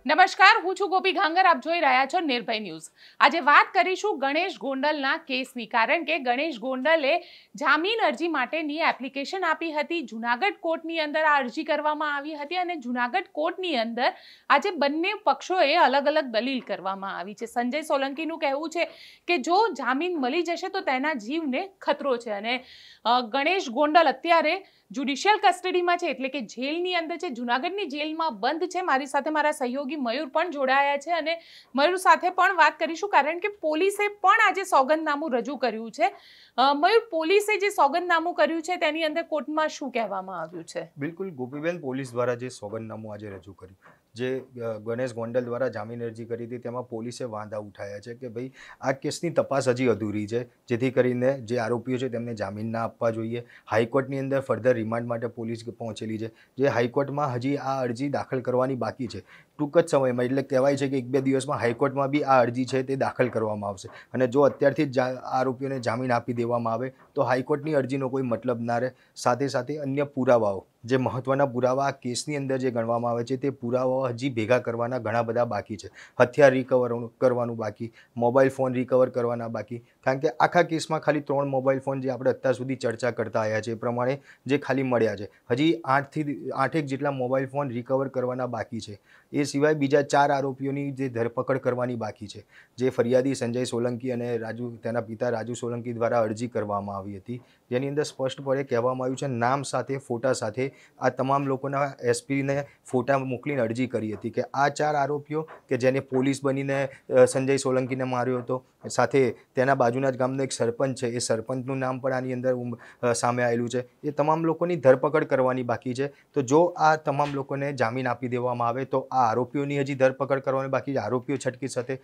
નમસ્કાર, હું છું ગોપી ઘાંગર. આપ જોઈ રહ્યા છો નિર્ભય ન્યૂઝ. આજે વાત કરીશું ગણેશ ગોંડલના કેસની, કારણ કે ગણેશ ગોંડલે જામીન અરજી માટેની એપ્લિકેશન આપી હતી. જુનાગઢ કોર્ટની અંદર આ અરજી કરવામાં આવી હતી અને જુનાગઢ કોર્ટની અંદર આજે બંને પક્ષોએ અલગ અલગ દલીલ કરવામાં આવી છે. સંજય સોલંકીનું કહેવું છે કે જો જામીન મળી જશે તો તેના જીવને ખતરો છે અને ગણેશ ગોંડલ અત્યારે જ્યુડિશિયલ કસ્ટડીમાં છે, એટલે કે જેલની અંદર છે, જુનાગઢની જેલમાં બંધ છે. મારી સાથે મારા સહયોગી મયુર પણ જોડાયા છે અને મયુર સાથે પણ વાત કરીશું, કારણ કે પોલીસે પણ આજે સોગંદનામું રજૂ કર્યું છે. મયુર, પોલીસે જે સોગંદનામું કર્યું છે તેની અંદર કોર્ટમાં શું કહેવામાં આવ્યું છે? બિલકુલ ગોપીબેન, પોલીસ દ્વારા જે સોગંદનામું આજે રજૂ કર્યું, જે ગણેશ ગોંડલ દ્વારા જામીન અરજી કરી હતી, તેમાં પોલીસે વાંધા ઉઠાયા છે કે ભાઈ આ કેસની તપાસ હજી અધૂરી છે, જેથી કરીને જે આરોપીઓ છે તેમને જામીન ના આપવા જોઈએ. હાઈકોર્ટની અંદર ફર્ધર રિમાન્ડ માટે પોલીસ પહોંચેલી છે, જે હાઈકોર્ટમાં હજી આ અરજી દાખલ કરવાની બાકી છે. ટૂંક જ સમયમાં, એટલે કહેવાય છે કે 1-2 દિવસમાં હાઈકોર્ટમાં બી આ અરજી છે તે દાખલ કરવામાં આવશે અને જો અત્યારથી જ આરોપીઓને જામીન આપી દેવામાં આવે તો હાઈકોર્ટની અરજીનો કોઈ મતલબ ના રહે. સાથે સાથે અન્ય પુરાવાઓ, જે મહત્વના પુરાવા આ કેસની અંદર જે ગણવામાં આવે છે તે પુરાવાઓ હજી ભેગા કરવાના ઘણા બધા બાકી છે. હથિયાર રિકવર કરવાનું બાકી, મોબાઈલ ફોન રિકવર કરવાના બાકી, કારણ કે આખા કેસમાં ખાલી 3 મોબાઈલ ફોન જે આપણે અત્યાર સુધી ચર્ચા કરતા આવ્યા છે એ પ્રમાણે જે ખાલી મળ્યા છે, હજી 8 જેટલા મોબાઈલ ફોન રિકવર કરવાના બાકી છે. એ સિવાય બીજા 4 આરોપીઓની જે ધરપકડ કરવાની બાકી છે, જે ફરિયાદી સંજય સોલંકી અને તેના પિતા રાજુ સોલંકી દ્વારા અરજી કરવામાં આવી હતી, જેની અંદર સ્પષ્ટપણે કહેવામાં આવ્યું છે, નામ સાથે, ફોટા સાથે આ તમામ લોકોના એસપીને ફોટા મોકલીને અરજી કરી હતી કે આ 4 આરોપીઓ કે જેને પોલીસ બનીને સંજય સોલંકીને માર્યો હતો, સાથે તેના બાજુના જ ગામનો એક સરપંચ છે, એ સરપંચનું નામ પણ આની અંદર સામે આવેલું છે. એ તમામ લોકોની ધરપકડ કરવાની બાકી છે. તો જો આ તમામ લોકોને જામીન આપી દેવામાં આવે તો આ આરોપીઓની હજી ધરપકડ કરવાની બાકી છે, આરોપીઓ છટકી સાથે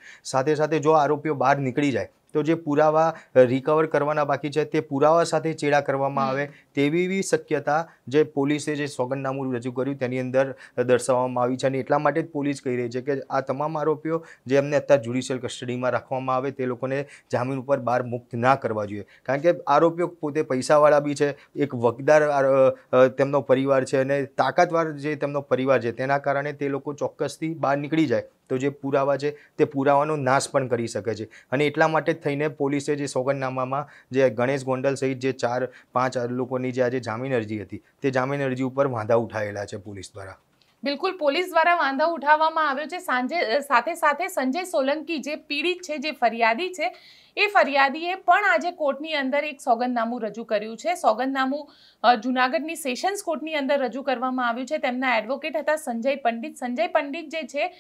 સાથે જો આરોપીઓ બહાર નીકળી જાય તો જે પુરાવા રિકવર કરવાના બાકી છે તે પુરાવા સાથે ચેડા કરવામાં આવે તેવી શક્યતા જે પોલીસે જે સોગંદનામું રજૂ કર્યું તેની અંદર દર્શાવવામાં આવી છે. અને એટલા માટે જ પોલીસ કહી રહી છે કે આ તમામ આરોપીઓ જે એમને અત્યારે જ્યુડિશિયલ કસ્ટડીમાં રાખવામાં આવે તે લોકોને જામીન ઉપર બહાર મુક્ત ના કરવા જોઈએ, કારણ કે આરોપીઓ પોતે પૈસાવાળા બી છે, એક વગદાર તેમનો પરિવાર છે અને તાકાતવાર જે તેમનો પરિવાર છે, તેના કારણે તે લોકો ચોક્કસથી બહાર નીકળી જાય તો જે પુરાવા છે તે પુરાવાનો નાશ પણ કરી શકે છે. અને એટલા માટે જ થઈને પોલીસે જે સોગંદનામામાં જે ગણેશ ગોંડલ સહિત જે 4-5 લોકોની જે આજે જામીન અરજી હતી તે જામીન અરજી ઉપર વાંધા ઉઠાવેલા છે પોલીસ દ્વારા. બિલકુલ, પોલીસ દ્વારા વાંધો ઉઠાવવામાં આવ્યો છે. સાથે સાથે સંજય સોલંકી જે પીડિત છે, જે ફરિયાદી છે, એ ફરિયાદીએ પણ આજે કોર્ટની અંદર એક સોગંદનામું રજૂ કર્યું છે. સોગંદનામું જુનાગઢની સેશન્સ કોર્ટની અંદર રજૂ કરવામાં આવ્યું છે. તેમના એડવોકેટ હતા સંજય પંડિત. સંજય પંડિત જે છે,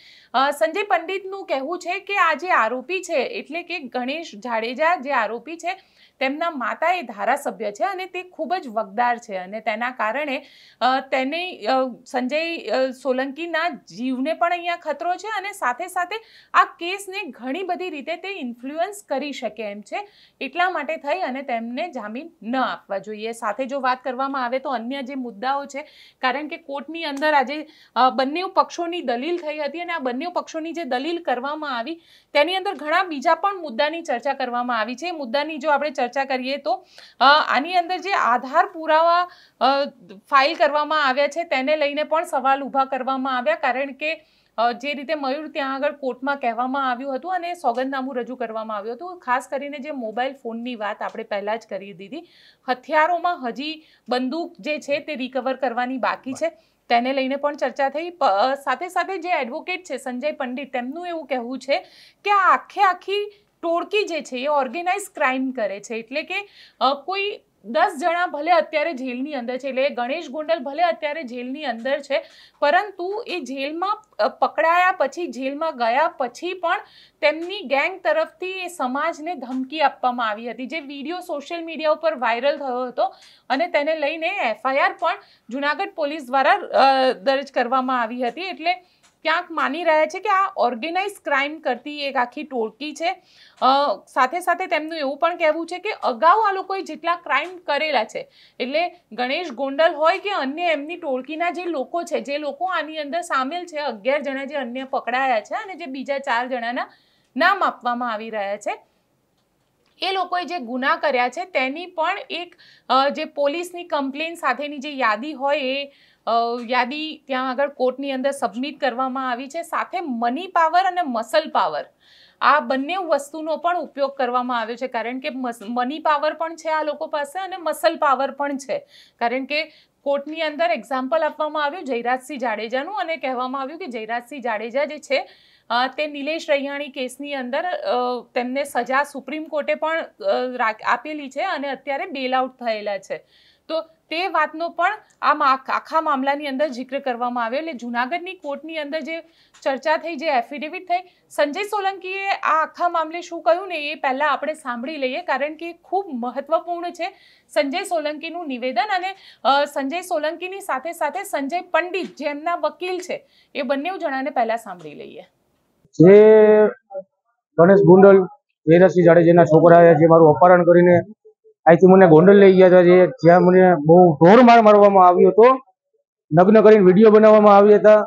સંજય પંડિતનું કહેવું છે કે આ જે આરોપી છે, એટલે કે ગણેશ જાડેજા જે આરોપી છે, તેમના માતા એ ધારાસભ્ય છે અને તે ખૂબ જ વગદાર છે અને તેના કારણે તેને સંજય સોલંકીના જીવને પણ અહીંયા ખતરો છે અને સાથે સાથે આ કેસને ઘણી બધી રીતે તે ઇન્ફ્લુઅન્સ કરી શકે એમ છે. એટલા માટે થઈ અને તેમને જામીન ન આપવા જોઈએ. સાથે જો વાત કરવામાં આવે તો અન્ય જે મુદ્દાઓ છે, કારણ કે કોર્ટની અંદર આજે બંને પક્ષોની દલીલ થઈ હતી અને આ બંને પક્ષોની જે દલીલ કરવામાં આવી તેની અંદર ઘણા બીજા પણ મુદ્દાની ચર્ચા કરવામાં આવી છે. મુદ્દાની જો આપણે ચર્ચા કરીએ તો આની અંદર જે આધાર પુરાવા ફાઇલ કરવામાં આવ્યા છે તેને લઈને પણ સવાલ ઊભા કરવામાં આવ્યા, કારણ કે જે રીતે મયુર ત્યાં આગળ કોર્ટમાં કહેવામાં આવ્યું હતું અને સોગંદનામું રજૂ કરવામાં આવ્યું હતું, ખાસ કરીને જે મોબાઈલ ફોનની વાત આપણે પહેલાં જ કરી દીધી, હથિયારોમાં હજી બંદૂક જે છે તે રિકવર કરવાની બાકી છે, તેને લઈને પણ ચર્ચા થઈ. સાથે સાથે જે એડવોકેટ છે સંજય પંડિત, તેમનું એવું કહેવું છે કે આ આખી ટોળકી જે છે એ ઓર્ગેનાઇઝ ક્રાઇમ કરે છે, એટલે કે કોઈ 10 જણા ભલે અત્યારે જેલની અંદર છે, એટલે ગણેશ ગોંડલ ભલે અત્યારે જેલની અંદર છે, પરંતુ એ જેલમાં પકડાયા પછી, જેલમાં ગયા પછી પણ તેમની ગેંગ તરફથી એ સમાજને ધમકી આપવામાં આવી હતી, જે વિડીયો સોશિયલ મીડિયા ઉપર વાયરલ થયો હતો અને તેને લઈને FIR પણ જુનાગઢ પોલીસ દ્વારા દર્જ કરવામાં આવી હતી. એટલે ક્યાંક માની રહ્યા છે કે આ ઓર્ગેનાઇઝ ક્રાઇમ કરતી એક આખી ટોળકી છે. સાથે સાથે તેમનું એવું પણ કહેવું છે કે અગાઉ આ લોકોએ જેટલા ક્રાઇમ કરેલા છે, એટલે ગણેશ ગોંડલ હોય કે અન્ય એમની ટોળકીના જે લોકો છે, જે લોકો આની અંદર સામેલ છે, 11 જણા જે અન્ય પકડાયા છે અને જે બીજા 4 જણાના નામ આપવામાં આવી રહ્યા છે, એ લોકોએ જે ગુના કર્યા છે તેની પણ એક જે પોલીસની કમ્પ્લેન સાથેની જે યાદી હોય એ યાદી ત્યાં આગળ કોર્ટની અંદર સબમિટ કરવામાં આવી છે. સાથે મની પાવર અને મસલ પાવર આ બંને વસ્તુનો પણ ઉપયોગ કરવામાં આવ્યો છે, કારણ કે મની પાવર પણ છે આ લોકો પાસે અને મસલ પાવર પણ છે. કારણ કે કોર્ટની અંદર એક્ઝામ્પલ આપવામાં આવ્યું જયરાજસિંહ જાડેજાનું અને કહેવામાં આવ્યું કે જયરાજસિંહ જાડેજા જે છે તે નિલેશ રૈયાણી કેસની અંદર તેમને સજા સુપ્રીમ કોર્ટે પણ આપેલી છે અને અત્યારે બેલ આઉટ થયેલા છે. તો તે વાતનો પણ આખા મામલાની અંદર જિક્ર કરવામાં આવ્યો. એટલે જૂનાગઢની કોર્ટની અંદર જે ચર્ચા થઈ, જે એફિડેવિટ થઈ, સંજય સોલંકીએ આ આખા મામલે શું કહ્યું ને એ પહેલાં આપણે સાંભળી લઈએ, કારણ કે ખૂબ મહત્વપૂર્ણ છે સંજય સોલંકીનું નિવેદન. અને સંજય સોલંકીની સાથે સાથે સંજય પંડિત જે એમના વકીલ છે એ બંને જણાને પહેલાં સાંભળી લઈએ. જે ગણેશ ગોંડલ જયરાજસિંહ જાડેજાના છોકરાએ જે મારું અપહરણ કરીને અહીંથી મને ગોંડલ લઈ ગયા હતા, જ્યાં મને બહુ ઢોર માર મારવામાં આવ્યો હતો, નગ્ન કરીને વિડીયો બનાવવામાં આવ્યા હતા.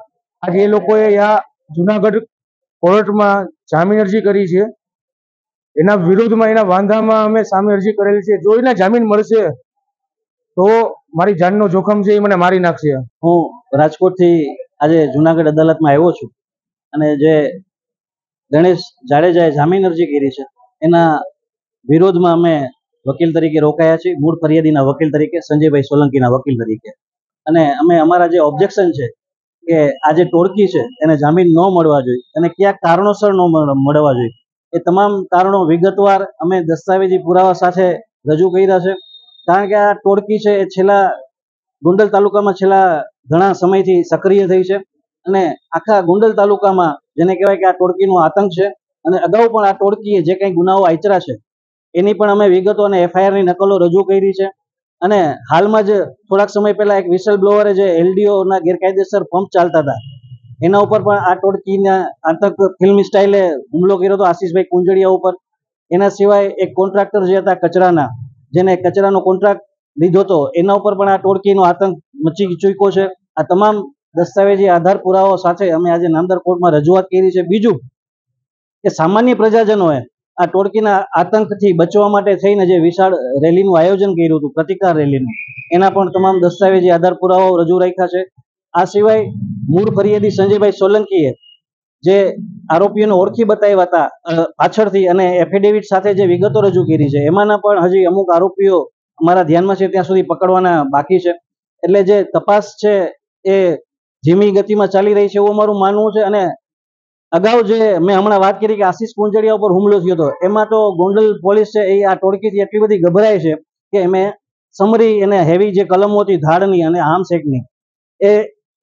આજે એ લોકોએ આ જુનાગઢ કોર્ટમાં જામીન અરજી કરી છે. એના વિરોધમાં, એના વાંધામાં અમે સામે અરજી કરેલી છે. જો એના જામીન મળશે તો મારી જાનનો જોખમ છે, એ મને મારી નાખશે. હું રાજકોટથી આજે જુનાગઢ અદાલતમાં આવ્યો છું અને જે ગણેશ જાડેજાએ જામીન અરજી કરી છે એના વિરોધમાં અમે વકીલ તરીકે રોકાયા છીએ, મૂળ ફરિયાદીના વકીલ તરીકે, સંજયભાઈ સોલંકીના વકીલ તરીકે. અને અમે અમારા જે ઓબ્જેક્શન છે કે આ જે ટોળકી છે એને જામીન ન મળવા જોઈએ અને કયા કારણોસર ન મળવા જોઈએ, એ તમામ કારણો વિગતવાર અમે દસ્તાવેજી પુરાવા સાથે રજૂ કર્યા છે. કારણ કે આ ટોળકી છે એ ગોંડલ તાલુકામાં છેલ્લા ઘણા સમયથી સક્રિય થઈ છે અને આખા ગોંડલ તાલુકામાં જેને કહેવાય કે આ ટોળકીનો આતંક છે. અને અગાઉ પણ આ ટોળકીએ જે કંઈ ગુનાઓ આચર્યા છે એની પણ અમે વિગતો અને એફઆઈઆરની નકલો રજૂ કરી છે. અને હાલમાં જ થોડાક સમય પહેલા એક વિસલ બ્લોવરે જે એલડીઓના ગેરકાયદેસર પંપ ચાલતા હતા એના ઉપર પણ આ ટોળકીના આતંક ફિલ્મી સ્ટાઇલે હુમલો કર્યો હતો આશીષભાઈ કુંજડિયા ઉપર. એના સિવાય એક કોન્ટ્રાક્ટર જે હતા કચરાના, જેને કચરાનો કોન્ટ્રાક્ટ લીધો હતો, એના ઉપર પણ આ ટોળકીનો આતંક મચી ચૂક્યો છે. આ તમામ દસ્તાવેજી આધાર પુરાવાઓ સાથે અમે આજે નામદાર કોર્ટમાં રજૂઆત કરી છે. બીજું કે સામાન્ય પ્રજાજનોએ આ ટોળકીના આતંકથી બચવા માટે થઈને જે વિશાળ રેલીનું આયોજન કર્યું હતું, પ્રતિકાર રેલીનું, એના પણ તમામ દસ્તાવેજી આધાર પુરાવાઓ રજૂ રાખ્યા છે. આ સિવાય મૂળ ફરિયાદી સંજયભાઈ સોલંકીએ જે આરોપીઓને ઓળખી બતાવ્યા હતા પાછળથી અને એફિડેવિટ સાથે જે વિગતો રજૂ કરી છે એમાંના પણ હજી અમુક આરોપીઓ અમારા ધ્યાનમાં છે, ત્યાં સુધી પકડવાના બાકી છે. એટલે જે તપાસ છે એ ધીમી ગતિમાં ચાલી રહી છે એવું અમારું માનવું છે. અને અગાઉ જે મેં હમણાં વાત કરી કે આશીષ કુંજડિયા ઉપર હુમલો થયો હતો, એમાં તો ગોંડલ પોલીસ છે એ આ ટોળકીથી એટલી બધી ગભરાય છે કે અમે સમરી અને હેવી જે કલમો હતી ધાડની અને આર્મ્સ એક્ટની, એ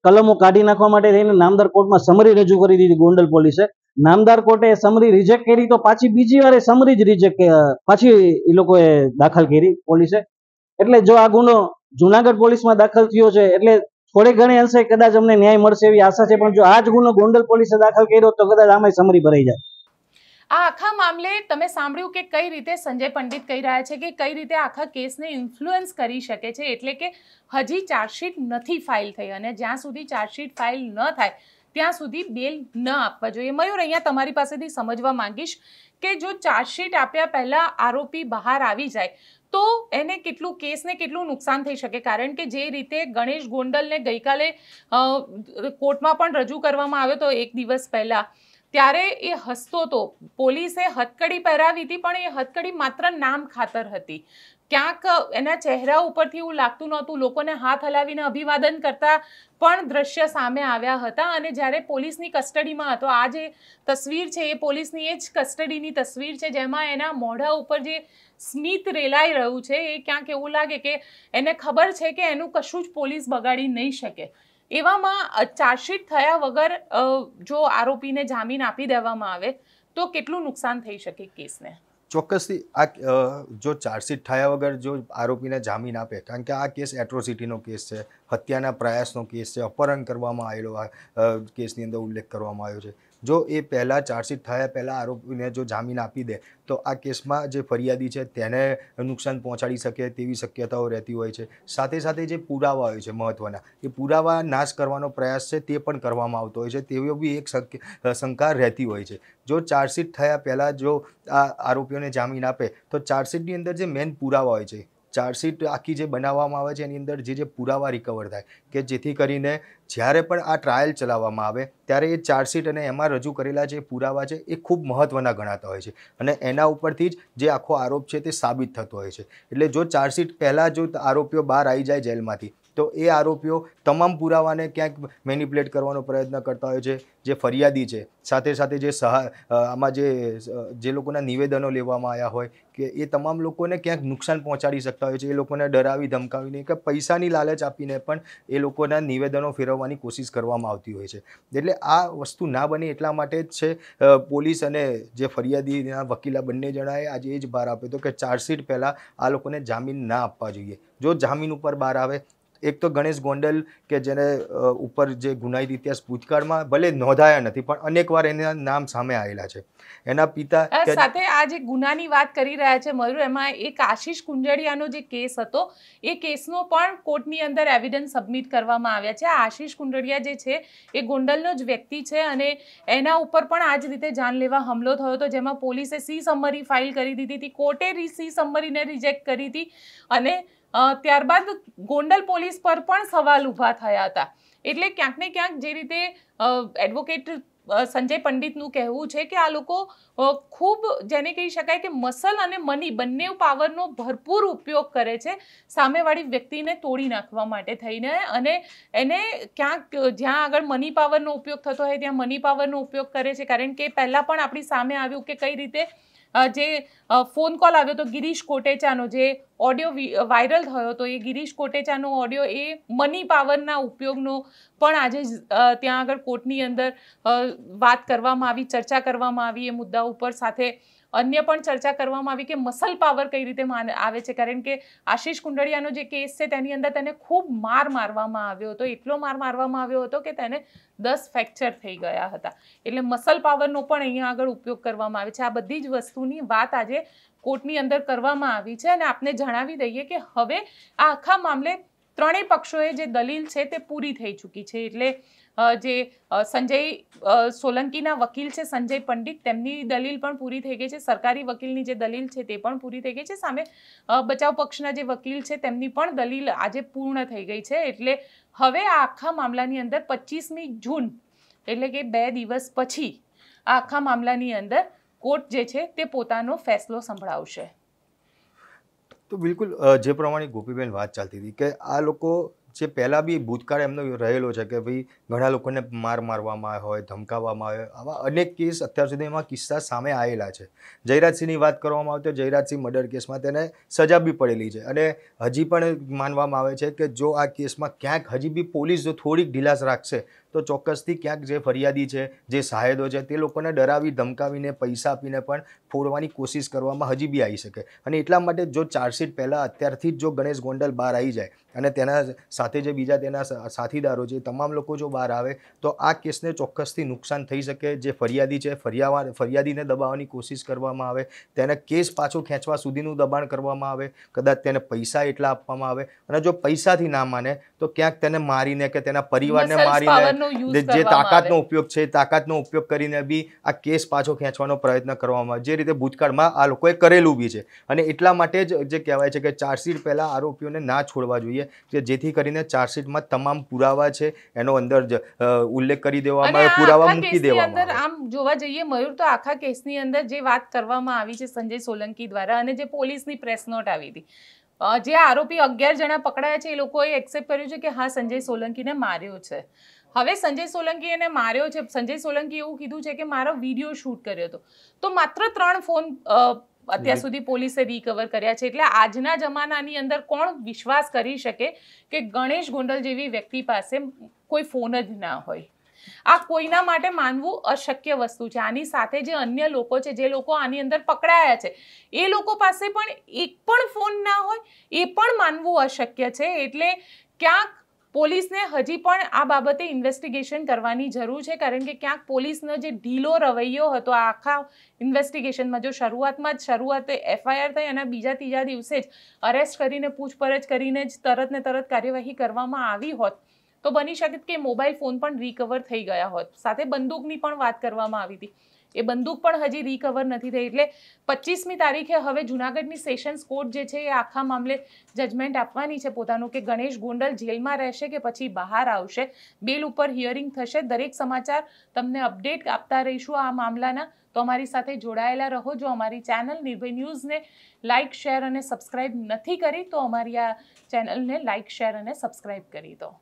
કલમો કાઢી નાખવા માટે થઈને નામદાર કોર્ટમાં સમરી રજૂ કરી દીધી ગોંડલ પોલીસે. નામદાર કોર્ટે સમરી રિજેક્ટ કરી તો પાછી બીજી વાર સમરી જ રિજેક્ટ પાછી એ લોકોએ દાખલ કરી પોલીસે. એટલે જો આ ગુનો જુનાગઢ પોલીસમાં દાખલ થયો છે એટલે થોડે ઘણી અંશે કદાચ અમને ન્યાય મળશે એવી આશા છે. પણ જો આ જ ગુનો ગોંડલ પોલીસે દાખલ કર્યો તો કદાચ આમાં સમરી ભરાઈ જાય. આ આખા મામલે તમે સાંભળ્યું કે કઈ રીતે સંજય પંડિત કહી રહ્યા છે કે કઈ રીતે આખા કેસને ઇન્ફ્લુઅન્સ કરી શકે છે. એટલે કે હજી ચાર્જશીટ નથી ફાઇલ થઈ અને જ્યાં સુધી ચાર્જશીટ ફાઇલ ન થાય ત્યાં સુધી બેલ ન આપવા જોઈએ. મયુર, અહીંયા તમારી પાસેથી સમજવા માંગીશ કે જો ચાર્જશીટ આપ્યા પહેલા આરોપી બહાર આવી જાય તો એને કેસને કેટલું નુકસાન થઈ શકે. કારણ કે જે રીતે ગણેશ ગોંડલને ગઈકાલે કોર્ટમાં પણ રજૂ કરવામાં આવ્યો હતો એક દિવસ પહેલા, ત્યારે એ હસતો હતો. પોલીસે હથકડી પહેરાવી હતી પણ એ હથકડી માત્ર નામ ખાતર હતી. ક્યાંક એના ચહેરા ઉપરથી એવું લાગતું નહોતું. લોકોને હાથ હલાવીને અભિવાદન કરતા પણ દ્રશ્ય સામે આવ્યા હતા. અને જ્યારે પોલીસની કસ્ટડીમાં હતો, આ જે તસવીર છે એ પોલીસની એ જ કસ્ટડીની તસવીર છે, જેમાં એના મોઢા ઉપર જે સ્મિત રેલાઈ રહ્યું છે એ ક્યાંક એવું લાગે કે એને ખબર છે કે એનું કશું જ પોલીસ બગાડી નહીં શકે. એવામાં ચાર્જશીટ થયા વગર જો આરોપીને જામીન આપી દેવામાં આવે તો કેટલું નુકસાન થઈ શકે કેસને? ચોક્કસથી આ જો ચાર્જશીટ થયા વગર જો આરોપીને જામીન આપે, કારણ કે આ કેસ એટ્રોસિટીનો કેસ છે, હત્યાના પ્રયાસનો કેસ છે, અપહરણ કરવામાં આવેલો કેસની અંદર ઉલ્લેખ કરવામાં આવ્યો છે. જો એ પહેલાં ચાર્જશીટ થયા પહેલાં આરોપીને જો જામીન આપી દે તો આ કેસમાં જે ફરિયાદી છે તેને નુકસાન પહોંચાડી શકે તેવી શક્યતાઓ રહેતી હોય છે. સાથે સાથે જે પુરાવા હોય છે મહત્ત્વના, એ પુરાવા નાશ કરવાનો પ્રયાસ છે તે પણ કરવામાં આવતો હોય છે, તેવી બી એક શંકા રહેતી હોય છે. જો ચાર્જશીટ થયા પહેલાં જો આ આરોપીઓને જામીન આપે તો ચાર્જશીટની અંદર જે મેઇન પુરાવા હોય છે, ચાર્જશીટ આખી જે બનાવવામાં આવે છે એની અંદર જે પુરાવા રિકવર થાય કે જેથી કરીને જ્યારે પણ આ ટ્રાયલ ચલાવવામાં આવે ત્યારે એ ચાર્જશીટ અને એમાં રજૂ કરેલા જે પુરાવા છે એ ખૂબ મહત્ત્વના ગણાતા હોય છે અને એના ઉપરથી જ જે આખો આરોપ છે તે સાબિત થતો હોય છે. એટલે જો ચાર્જશીટ પહેલાં જો આરોપીઓ બહાર આવી જાય જેલમાંથી તો એ આરોપીઓ તમામ પુરાવાને ક્યાંક મેનિપ્યુલેટ કરવાનો પ્રયત્ન કરતા હોય છે. જે ફરિયાદી છે સાથે સાથે જે આમાં જે લોકોના નિવેદનો લેવામાં આવ્યા હોય કે એ તમામ લોકોને ક્યાંક નુકસાન પહોંચાડી શકતા હોય છે. એ લોકોને ડરાવી ધમકાવીને કે પૈસાની લાલચ આપીને પણ એ લોકોના નિવેદનો ફેરવવાની કોશિશ કરવામાં આવતી હોય છે. એટલે આ વસ્તુ ના બને એટલા માટે જ છે પોલીસ અને જે ફરિયાદીના વકીલા બંને જણાએ આજે એ જ બહાર આપ્યો હતો કે ચાર્જશીટ પહેલાં આ લોકોને જામીન ના આપવા જોઈએ. જો જામીન ઉપર બહાર આવે, એક તો ગણેશ ગોંડલ કે જેને ઉપર જે ગુનાહિત ઇતિહાસ ભૂતકાળમાં ભલે નોંધાયા નથી પણ અનેકવાર એના નામ સામે આવેલા છે. એના પિતા સાથે આ જે ગુનાની વાત કરી રહ્યા છે મયુર, એમાં એક આશીષ કુંજડિયાનો જે કેસ હતો એ કેસનો પણ કોર્ટની અંદર એવિડન્સ સબમિટ કરવામાં આવ્યા છે. આશીષ કુંજડિયા જે છે એ ગોંડલનો જ વ્યક્તિ છે અને એના ઉપર પણ આ જ રીતે જાનલેવા હુમલો થયો હતો, જેમાં પોલીસે સી સમરી ફાઇલ કરી દીધી હતી. કોર્ટે સી સમરીને રિજેક્ટ કરી હતી અને ત્યારબાદ ગોંડલ પોલીસ પર પણ સવાલ ઊભા થયા હતા. એટલે ક્યાંક ને ક્યાંક જે રીતે એડવોકેટ સંજય પંડિતનું કહેવું છે કે આ લોકો ખૂબ જેને કહી શકાય કે મસલ અને મની બંને પાવરનો ભરપૂર ઉપયોગ કરે છે સામેવાળી વ્યક્તિને તોડી નાખવા માટે થઈને, અને એને ક્યાંક જ્યાં આગળ મની પાવરનો ઉપયોગ થતો હોય ત્યાં મની પાવરનો ઉપયોગ કરે છે. કારણ કે પહેલાં પણ આપણી સામે આવ્યું કે કઈ રીતે જે ફોન કોલ આવ્યો તો ગિરીશ કોટેચાનો, જે ઓડિયો વાયરલ થયો હતો, એ ગિરીશ કોટેચાનો ઓડિયો એ મની પાવરના ઉપયોગનો પણ આજે ત્યાં આગળ કોર્ટની અંદર વાત કરવામાં આવી, ચર્ચા કરવામાં આવી એ મુદ્દા ઉપર. સાથે અન્ય પણ ચર્ચા કરવામાં આવી કે મસલ પાવર કઈ રીતે આવે છે. કારણ કે આશીષ કુંડડિયાનો જે કેસ છે તેની અંદર તેને ખૂબ માર મારવામાં આવ્યો હતો, એટલો માર મારવામાં આવ્યો હતો કે તેને 10 ફ્રેક્ચર થઈ ગયા હતા. એટલે મસલ પાવરનો પણ અહીંયા આગળ ઉપયોગ કરવામાં આવે છે. આ બધી જ વસ્તુની વાત આજે કોર્ટની અંદર કરવામાં આવી છે અને આપને જણાવી દઈએ કે હવે આ આખા મામલે ત્રણેય પક્ષોએ જે દલીલ છે તે પૂરી થઈ ચૂકી છે. એટલે જે સંજય સોલંકીના વકીલ છે સંજય પંડિત, તેમની દલીલ પણ પૂરી થઈ ગઈ છે. સરકારી વકીલની જે દલીલ છે તે પણ પૂરી થઈ ગઈ છે. સામે બચાવ પક્ષના જે વકીલ છે તેમની પણ દલીલ આજે પૂર્ણ થઈ ગઈ છે. એટલે હવે આ આખા મામલાની અંદર 25મી જૂન એટલે કે 2 દિવસ પછી આ આખા મામલાની અંદર કોર્ટ જે છે તે પોતાનો ફેસલો સંભળાવશે. તો બિલકુલ જે પ્રમાણે ગોપીબેન વાત ચાલતી હતી કે આ લોકો જે પહેલાં બી ભૂતકાળ એમનો રહેલો છે કે ભાઈ ઘણા લોકોને મારવામાં આવ્યા હોય, ધમકાવવામાં આવે, આવા અનેક કેસ અત્યાર સુધીમાં કિસ્સા સામે આવેલા છે. જયરાજસિંહની વાત કરવામાં આવે તો જયરાજસિંહ મર્ડર કેસમાં તેને સજા બી પડેલી છે અને હજી પણ માનવામાં આવે છે કે જો આ કેસમાં ક્યાંક હજી બી પોલીસ જો થોડીક ઢીલાસ રાખશે તો ચોક્કસથી ક્યાંક જે ફરિયાદી છે, જે સાહેદો છે, તે લોકોને ડરાવી ધમકાવીને પૈસા આપીને પણ ફોડવાની કોશિશ કરવામાં હજી બી આવી શકે. અને એટલા માટે જો ચાર્જશીટ પહેલાં અત્યારથી જ જો ગણેશ ગોંડલ બહાર આવી જાય અને તેના સાથે જે બીજા તેના સાથીદારો છે તમામ લોકો જો બહાર આવે તો આ કેસને ચોક્કસથી નુકસાન થઈ શકે. જે ફરિયાદી છે ફરિયાદીને દબાવવાની કોશિશ કરવામાં આવે, તેને કેસ પાછો ખેંચવા સુધીનું દબાણ કરવામાં આવે, કદાચ તેને પૈસા એટલા આપવામાં આવે અને જો પૈસાથી ના માને તો ક્યાંક તેને મારીને કે તેના પરિવારને મારીને જે તાકાતનો ઉપયોગ છે તાકાતનો ઉપયોગ કરીને બી આ કેસ પાછો ખેંચવાનો પ્રયત્ન કરવામાં આવે, જે રીતે ભૂતકાળમાં આ લોકોએ કરેલું બી છે. અને એટલા માટે જ જે કહેવાય છે કે ચાર્જશીટ પહેલાં આરોપીઓને ના છોડવા જોઈએ કે જેથી કરીને ચાર્જશીટમાં તમામ પુરાવા છે એનો અંદર ઉલ્લેખ કરી દેવામાં આવે, પુરાવા મૂકી દેવામાં આવે. આમ જોવા જઈએ મયુર તો આખા કેસની અંદર જે વાત કરવામાં આવી છે સંજય સોલંકી દ્વારા અને જે પોલીસની પ્રેસ નોટ આવી હતી, જે આરોપી 11 જણા પકડાયા છે એ લોકોએ એક્સેપ્ટ કર્યું છે કે હા સંજય સોલંકીને માર્યો છે. હવે સંજય સોલંકી એને માર્યો છે, સંજય સોલંકી એવું કીધું છે કે મારો વિડીયો શૂટ કર્યો હતો. તો માત્ર 3 ફોન અત્યાર સુધી પોલીસે રિકવર કર્યા છે. એટલે આજના જમાનાની અંદર કોણ વિશ્વાસ કરી શકે કે ગણેશ ગોંડલ જેવી વ્યક્તિ પાસે કોઈ ફોન જ ના હોય? આ કોઈના માટે માનવું અશક્ય વસ્તુ છે. આની સાથે જે અન્ય લોકો છે, જે લોકો આની અંદર પકડાયા છે, એ લોકો પાસે પણ એક પણ ફોન ના હોય એ પણ માનવું અશક્ય છે. એટલે ક્યાંક પોલીસને હજી પણ આ બાબતે ઇન્વેસ્ટિગેશન કરવાની જરૂર છે. કારણ કે ક્યાંક પોલીસનો જે ઢીલો રવૈયો હતો આ આખા ઇન્વેસ્ટિગેશનમાં, જો શરૂઆતે FIR થઈ અને બીજા ત્રીજા દિવસે જ અરેસ્ટ કરીને પૂછપરછ કરીને જ તરત ને તરત કાર્યવાહી કરવામાં આવી હોત તો બની શકે કે મોબાઈલ ફોન પણ રિકવર થઈ ગયા હોત. સાથે બંદૂકની પણ વાત કરવામાં આવી હતી. એ બંદૂક પણ હજી રિકવર નથી થઈ. એટલે 25મી તારીખે હવે જુનાગઢની સેશન્સ કોર્ટ જે છે એ આખા મામલે જજમેન્ટ આપવાની છે પોતાનું, કે ગણેશ ગોંડલ જેલમાં રહેશે કે પછી બહાર આવશે. બેલ ઉપર હિયરિંગ થશે. દરેક સમાચાર તમને અપડેટ આપતા રહીશું આ મામલાના. તો અમારી સાથે જોડાયેલા રહો. જો અમારી ચેનલ નિર્ભય ન્યૂઝને લાઇક, શેર અને સબસ્ક્રાઇબ નથી કરી તો અમારી આ ચેનલને લાઇક, શેર અને સબસ્ક્રાઇબ કરી દો.